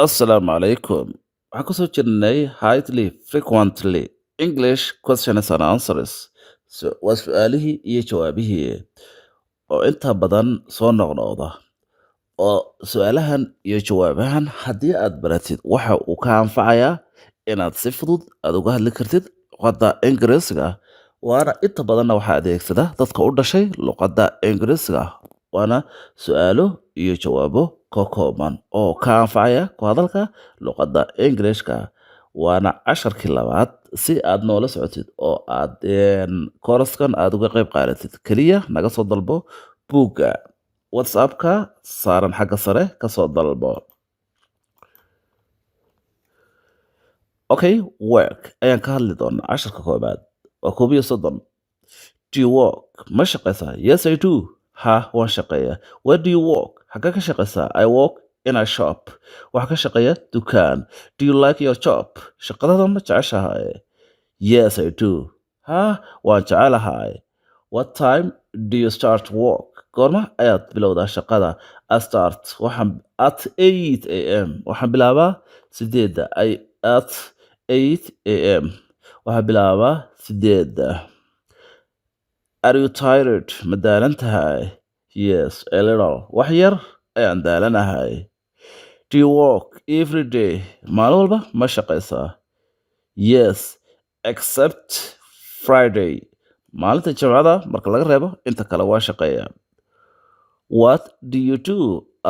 Assalaamu calaykum. Waxaan ku soo jirnay highly frequently English questions and answers. Waa su'aalihii iyo jawaabihii oo inta badan soo noqnoqda. Oo su'aalahan iyo jawaabahan haddii aad baratid waxa uu ka anfacayaa inaad si fudud aad uga hadli kartid luqadda Ingiriisiga. Waana inta badanna waxaa adeegsada dadka u dhashay luqadda Ingiriisiga. Waana su'aalo iyo jawaabo ka kooban oo ka anfacaya ku hadalka luqadda Ingiriiska. Waana casharkii labaad si aad noola socotid oo aad kooraskan aad uga qayb qaadatid. Keliya naga soo dalbo buugga WhatsApp-ka saaran xagga sare ka soo dalbo. Okay, work ayaan ka hadli doonaa casharka koobaad. Waa 31. Do you work? Ma shaqaysaa? Yes, I do. Ha, waan shaqeeyaa. Where do you work? Xagee ka shaqaysaa? I work in a shop. Waxaan ka shaqeeyaa dukaan. Do you like your job? Shaqadada ma jeceshahay? Yes, I do. Ha, waan jecelahay. What time do you start work? Goorma ayaad bilowdaa shaqada? I start waxaan at 8 a.m. Waxaan bilaabaa 8 at 8 a.m. Waxaan bilaabaa 8. Are you tired? Ma daalan tahay? Yes, a little. Wax yar ayaan daalanahay. Do you work every day? Maalin walba ma shaqaysaa? Yes, except Friday. Maalinta Jimcada marka laga reebo inta kale waa shaqeeyaa. What do you do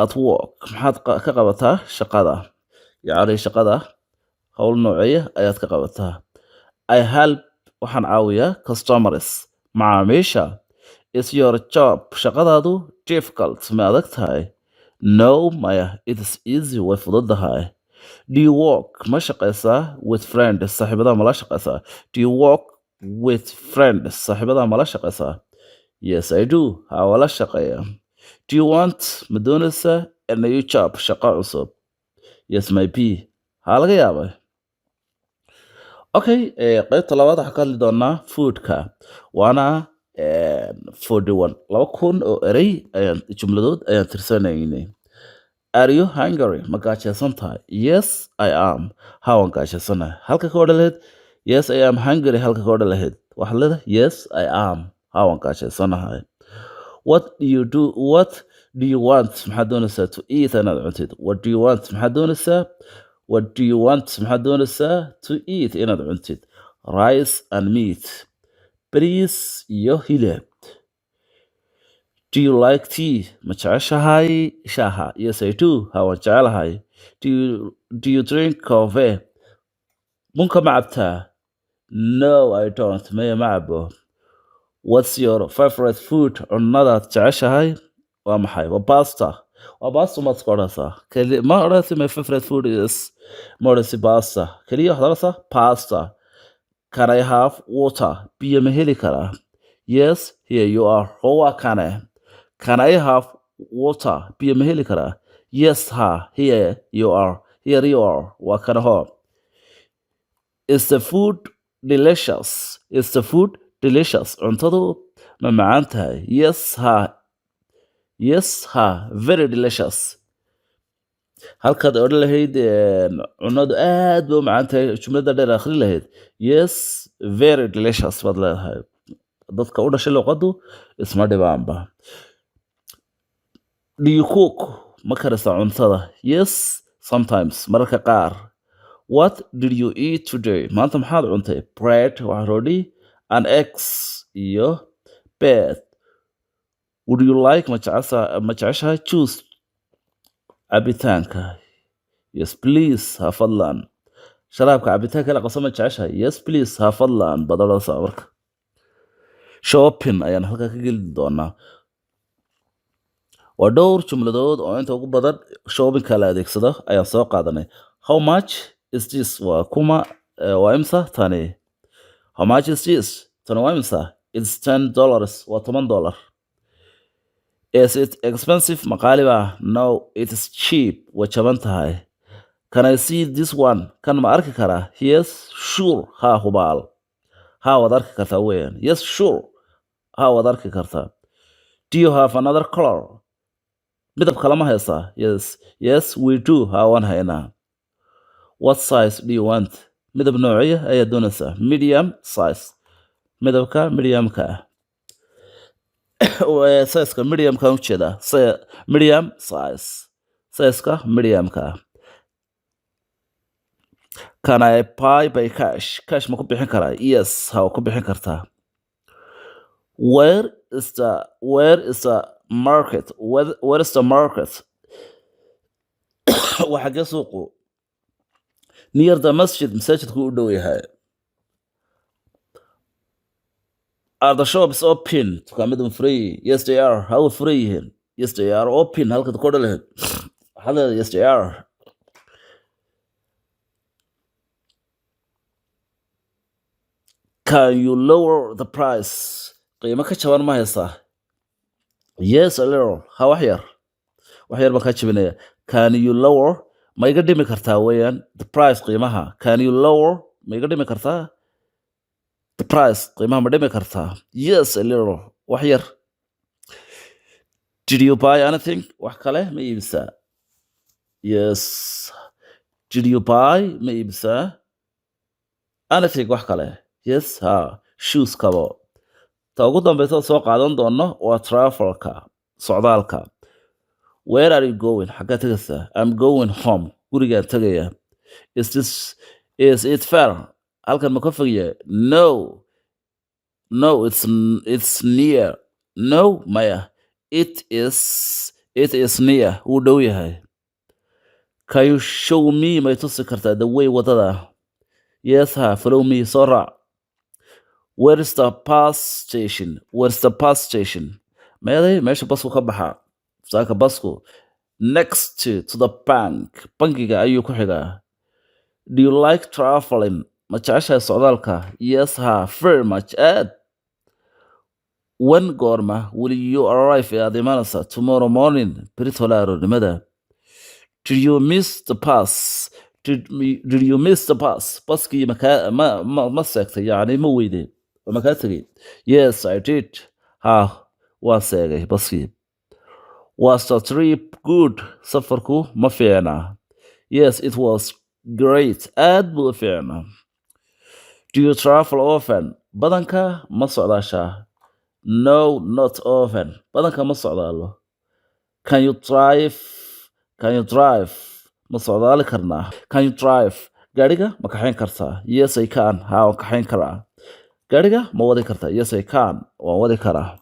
at work? Maxaad ka qabataa shaqada? Yacni shaqada hawl nooceeya ayaad ka qabataa? I help waxaan caawiyaa customers. Macaamiisha. Is your job shaqadaadu difficult? Ma adag tahay? No, maya. It is easy. Way fududahay. Do you work? Ma shaqaysaa with friends? Saaxiibada ma la shaqaysaa? Do you work with friends? Saaxiibada ma la shaqaysaa? Yes, I do. Ha, waa la shaqeeyaa. Do you want ma doonaysaa a new job? Shaqo cusub? Yes, maybe. Ha laga yaabay. Okay, qaybta labaad waxaan ka hadli doonaa foodka. Waana 41. 2,000 oo erey jumladood ayaan tirsanaynay. Are you hungry? Ma gaajaysan tahay? Yes, I am. Ha, waan gaajaysanahay. Halka ka odhan lahayd yes, I am hungry. Halka ka odhan lahayd waxaad leedahay yes, I am. Ha, waan gaajaysanahay. What do you want? Maxaad doonaysaa to eat inaad cuntid? What do you want? Maxaad doonaysaa? What do you want? Maxaad doonaysaa to eat inaad cuntid? Rice and meat. Bariis iyo hilib. Do you like tea? Ma jeceshahay shaaha? Yes, I do. Ha, waan jecelahay. Do you drink coffee? Bunka ma cabtaa? No, I don't. Maya ma cabo. What's your favorite food? Cunnadaad jeceshahay waa maxay? Waa pasta. Waa pasta maad iska odhanaysaa. Ma odhanaysa my favorite food is ma odhanaysa pasta. Keliya waxaad odhanaysaa pasta. Can I have water? Biyo ma heli karaa? Yes, here you are. Waa kane. Can I have water? Biyo ma heli karaa? Yes, ha. Here you are. Here you are. Waa kana ho. Is the food delicious? Is the food delicious? Cuntadu ma macaan tahay? Yes, ha. Yes, ha. Very delicious. Halkaad odhan lahayd cunadu aad bay u macaan tahay jumlada dheer akhri lahayd. Yes, very delicious baad leedahay. Dadka u dhashay luqaddu isma dhibaanba. Do you cook? Ma karisaa cuntada? Yes, sometimes. Mararka qaar. What did you eat today? Maanta maxaad cuntay? Bread, wax roodhi, and eggs iyo beed. Would you like ma jeceshahay juice? Cabitaanka. Yes, please. Ha fadlan. Sharaabka cabitaanka la qaso ma jeceshahay? Yes, please. Ha fadlan. Badalada marka. Shopping ayaan halka ka geli doonaa. Waa dhowr jumladood oo inta ugu badan shoppingka la adeegsado ayaan soo qaadanay. How much is this? Waa kuma waa imsa tani. How much is this? Tani waa imsa? It's $10. Waa $10. Is it expensive? Ma qaali baa? No, it is cheap. Waa jaban tahay. Can I see this one? Kan ma arki karaa? Yes, sure. Ha, hubaal. Ha, waad arki kartaa weeyaan. Yes, sure. Ha, waad arki kartaa. Do you have another color? midab kale ma haysaa? Yes, we do. Ha, waan haynaa. What size do you want? midab noocyo ayaad doonaysaa? Medium size. midabka mediumka ah. Sizeka mediumka u jeedaa. Medium size. Sizeka mediumka ah. Can I pay by cash? Cash ma ku bixin karaa? Yes, ha ku bixin kartaa. Where is the market? Where is the market? waa xagee suuqu? Near the masjid, masaajidku u dhow yahay. Are the shops open? Dukaamadu ma furan yihiin? Yes they are. How furan yihiin? Yes they are open. halkaad ku odhan lahayd waxaad leedahay yes they are. Can you lower the price? qiimo ka jaban ma haysaa? Yes a little. Ha wax yar baan kaa jabinaya. Can you lower? ma iga dhimi kartaa weeyaan the price qiimaha. Can you lower? ma iga dhimi kartaa the price qiimaha ma dhimi kartaa? Yes a little. wax yar. Did you buy anything? wax kale ma iibsaa? Yes. Did you buy? ma iibsaa anything wax kale? Yes ha. Shoes kabo. ta ugu dambaysa soo qaadan doono waa travelka, socdaalka. Where are you going? xaggaa tegaysaa? I'm going home. gurigaan tegaya. Is it far? halkan ma ka fog yahay? No it's near. No maya. It is near. wuu dhow yahay. Can you show me? may tusi kartaa the way wadada? Yes ha. follow me. soo raac. Where is the bus station? meeday meesha basku ka baxaa? saaka basku next to the bank. bankiga ayuu ku xigaa. Do you like traveling? ma jeceshahay socdaalka? Yes ha. very much. aad. When goorma will you arrive? aad imaanaysaa? Tomorrow morning. berito la aroornimada. Did you miss the bus? Did you miss the bus? baskii ma seegtay yacni ma weydeen ma kaa tegay? Yes I did. ha waa seegay baskii. Was the trip good? safarku ma fiicna? Yes it was great. aad buu u fiicnaa. Do you travel often? badanka ma socdaashaa? No not often. badanka ma socdaalo. Can you drive? ma socdaali karnaa? Can you drive? gaariga ma kaxayn kartaa? Yes I can. ha waan kaxayn karaa. gaariga ma wadi kartaa? Yes I can. waan wadi karaa.